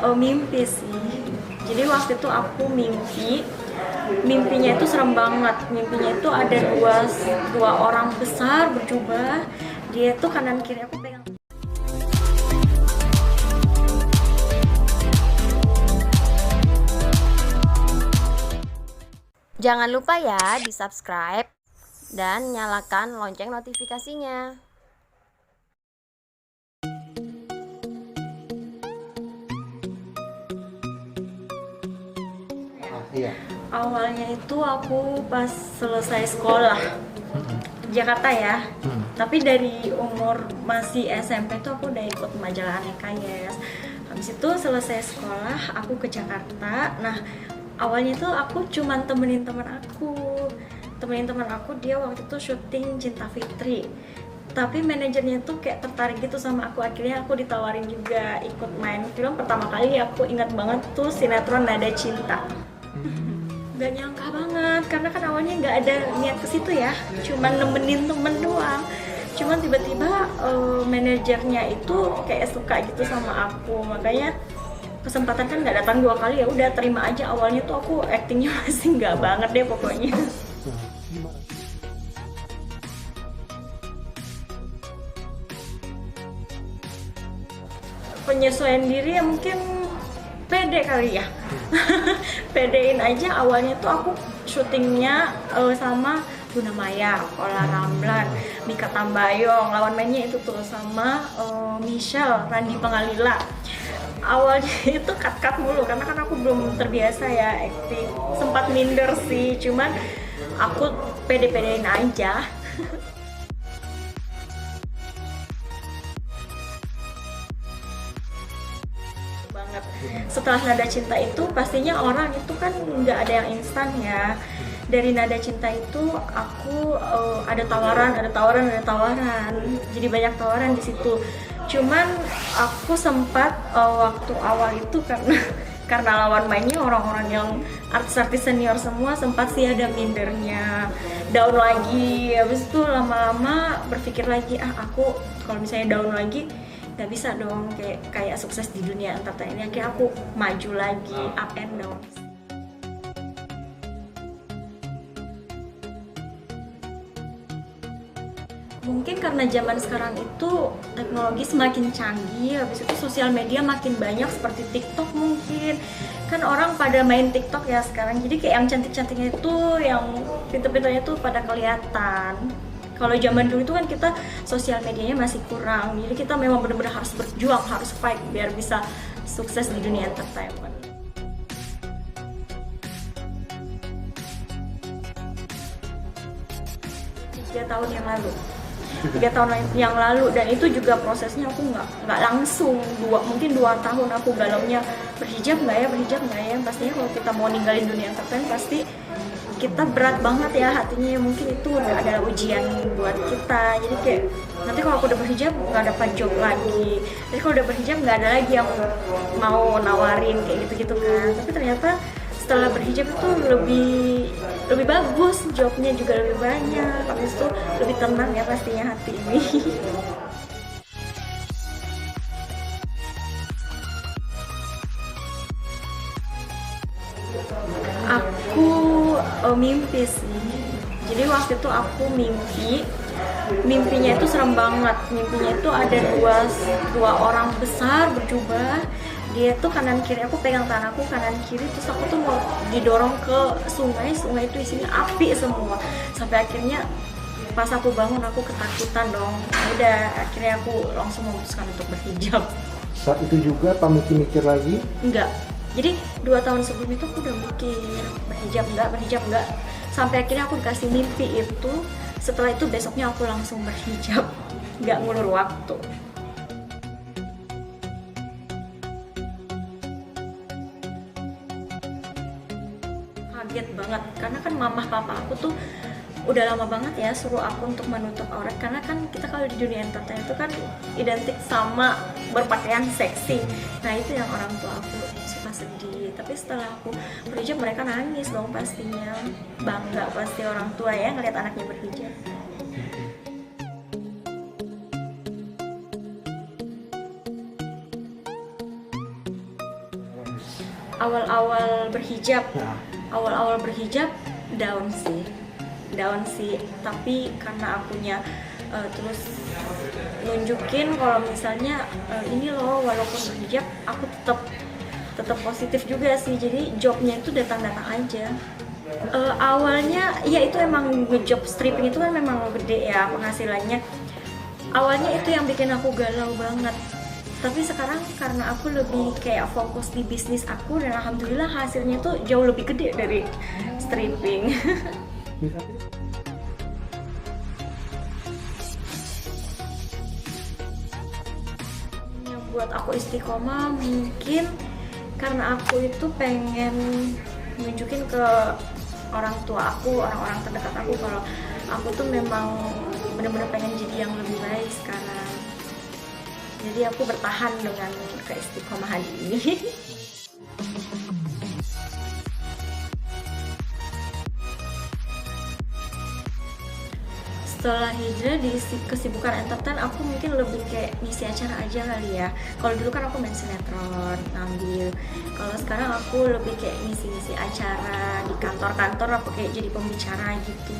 Mimpi sih. Jadi waktu itu aku mimpinya itu serem banget. Mimpinya itu ada dua orang besar berjubah. Dia tuh kanan kiri aku pegang. Jangan lupa ya di subscribe dan nyalakan lonceng notifikasinya. Iya. Awalnya itu aku pas selesai sekolah di Jakarta ya. Tapi dari umur masih SMP tuh aku udah ikut majalah Aneka Yes. Habis itu selesai sekolah aku ke Jakarta. Nah, awalnya tuh aku cuman temenin teman aku. Dia waktu itu syuting Cinta Fitri. Tapi manajernya tuh kayak tertarik gitu sama aku. Akhirnya aku ditawarin juga ikut main film. Pertama kali aku ingat banget tuh sinetron Nada Cinta. Gak nyangka banget, karena kan awalnya nggak ada niat ke situ ya, cuman nemenin temen doang. Cuman tiba-tiba manajernya itu kayak suka gitu sama aku, makanya kesempatan kan nggak datang dua kali, ya udah terima aja. Awalnya tuh aku actingnya masih nggak banget deh pokoknya. Penyesuaian diri ya mungkin pede kali ya. Pedein aja. Awalnya tuh aku syutingnya sama Luna Maya, Ola Ramlan, Mika Tambayong. Lawan mainnya itu tuh sama Michelle, Randy Pangalila. Awalnya itu cut mulu karena kan aku belum terbiasa ya acting. Sempat minder sih, cuman aku pede-pedein aja. Banget. Setelah Nada Cinta itu pastinya orang itu kan nggak ada yang instan ya. Dari Nada Cinta itu aku ada tawaran. Jadi banyak tawaran di situ. Cuman aku sempat waktu awal itu karena lawan mainnya orang-orang yang artis-artis senior semua, sempat sih ada mindernya, down lagi. Habis itu lama-lama berpikir lagi, aku kalau misalnya down lagi nggak bisa dong kayak sukses di dunia entertain ini. Akhirnya aku maju lagi, up and down. Mungkin karena zaman sekarang itu teknologi semakin canggih, habis itu sosial media makin banyak seperti TikTok mungkin. Kan orang pada main TikTok ya sekarang, jadi kayak yang cantik-cantiknya itu, yang pintar-pintarnya tuh pada kelihatan. Kalau zaman dulu itu kan kita sosial medianya masih kurang, jadi kita memang benar-benar harus berjuang, harus fight biar bisa sukses di dunia entertainment. Tiga tahun yang lalu, dan itu juga prosesnya aku nggak langsung, mungkin 2 tahun aku galaunya berhijab nggak ya. Pastinya kalau kita mau ninggalin dunia entertainment pasti kita berat banget ya hatinya, mungkin itu adalah ujian buat kita. Jadi kayak nanti kalau aku udah berhijab nggak dapat job lagi, jadi kalau udah berhijab nggak ada lagi yang mau nawarin kayak gitu kan. Tapi ternyata setelah berhijab itu lebih bagus, jobnya juga lebih banyak, habis itu lebih tenang ya pastinya hati ini. Aku mimpi sih. Jadi waktu itu aku mimpinya itu serem banget. Mimpinya itu ada dua orang besar berjubah. Dia tuh kanan kiri, aku pegang tangan aku kanan kiri, terus aku tuh mau didorong ke sungai itu isinya api semua. Sampai akhirnya pas aku bangun aku ketakutan dong. Udah akhirnya aku langsung memutuskan untuk berhijab. Saat itu juga tak mikir lagi. Enggak. Jadi 2 tahun sebelum itu aku udah mikir berhijab enggak. Sampai akhirnya aku dikasih mimpi itu. Setelah itu besoknya aku langsung berhijab. Enggak ngulur waktu. Kaget banget karena kan mamah papa aku tuh udah lama banget ya suruh aku untuk menutup aurat, karena kan kita kalau di dunia entertain itu kan identik sama berpakaian seksi. Nah itu yang orang tua aku suka sedih. Tapi setelah aku berhijab mereka nangis dong pastinya, bangga pasti orang tua ya ngeliat anaknya berhijab. awal-awal berhijab, Nah, down sih. Tapi karena akunya terus nunjukin kalau misalnya ini loh, walaupun berhijab aku tetap positif juga sih. Jadi jobnya itu datang-datang aja. Awalnya ya itu emang ngejob stripping itu kan memang gede ya penghasilannya. Awalnya itu yang bikin aku galau banget. Tapi sekarang karena aku lebih kayak fokus di bisnis aku, dan alhamdulillah hasilnya tuh jauh lebih gede dari stripping. bisa Yang buat aku istiqomah mungkin karena aku itu pengen nunjukin ke orang tua aku, orang-orang terdekat aku, kalau aku tuh memang benar-benar pengen jadi yang lebih baik sekarang. Jadi aku bertahan dengan keistiqomahan ini. Setelah hijrah di kesibukan entertain, aku mungkin lebih kayak ngisi acara aja kali ya. Kalau dulu kan aku main sinetron, ngambil. Kalau sekarang aku lebih kayak ngisi-ngisi acara di kantor-kantor, aku kayak jadi pembicara gitu.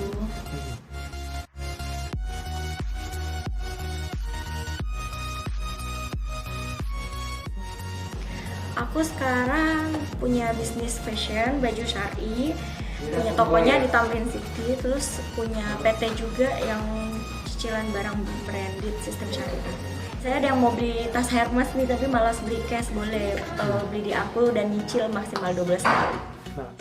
Aku sekarang punya bisnis fashion, baju syar'i, punya tokonya di Tamrin City, terus punya PT juga yang cicilan barang branded sistem syariah. Saya ada yang mau beli tas Hermes nih, tapi malas beli cash, boleh beli di aku dan nyicil maksimal 12 kali. nah,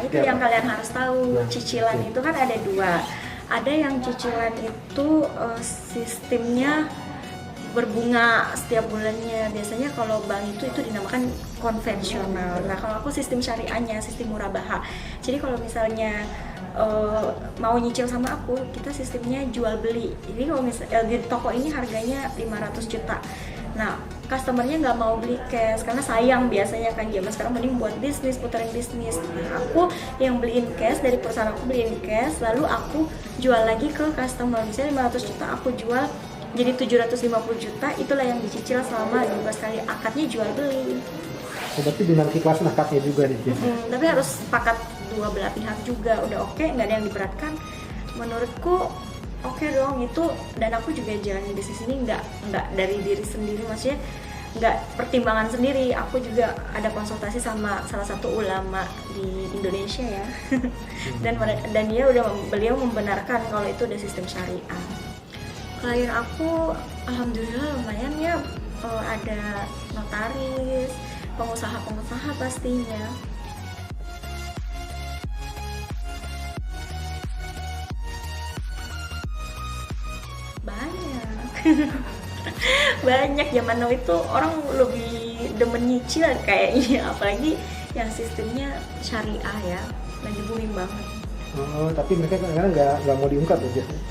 Nah itu yang kalian harus tahu, cicilan itu kan ada dua. Ada yang cicilan itu sistemnya berbunga setiap bulannya. Biasanya kalau bank itu dinamakan konvensional. Nah kalau aku sistem syariahnya, sistem murabaha. Jadi kalau misalnya mau nyicil sama aku, kita sistemnya jual beli. Jadi kalau misalnya di toko ini harganya 500 juta. Nah customernya nggak mau beli cash karena sayang, biasanya kan zaman sekarang mending buat bisnis, puterin bisnis. Nah aku yang beliin cash, dari perusahaan aku beliin cash, lalu aku jual lagi ke customer. Misalnya 500 juta aku jual jadi 750 juta, itulah yang dicicil selama 12 kali akadnya jual beli. berarti dinamika kelas akadnya juga nih. Tapi harus sepakat dua belah pihak juga, udah oke, nggak ada yang diberatkan. Menurutku oke dong itu. Dan aku juga jalani bisnis ini nggak dari diri sendiri, maksudnya nggak pertimbangan sendiri. Aku juga ada konsultasi sama salah satu ulama di Indonesia ya. dan beliau membenarkan kalau itu udah sistem syariah. Klien aku alhamdulillah lumayan ya, ada notaris, pengusaha pastinya. Banyak zaman now itu orang lebih demen nyicil kayaknya, apalagi yang sistemnya syariah ya, lagi booming banget. Oh, tapi mereka kadang-kadang nggak mau diungkap ya biasanya.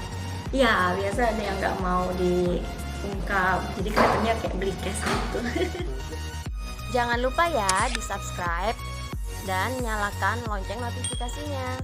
Ya biasa ada yang nggak mau diungkap, jadi kelihatannya kayak beli cash gitu. Jangan lupa ya di subscribe dan nyalakan lonceng notifikasinya.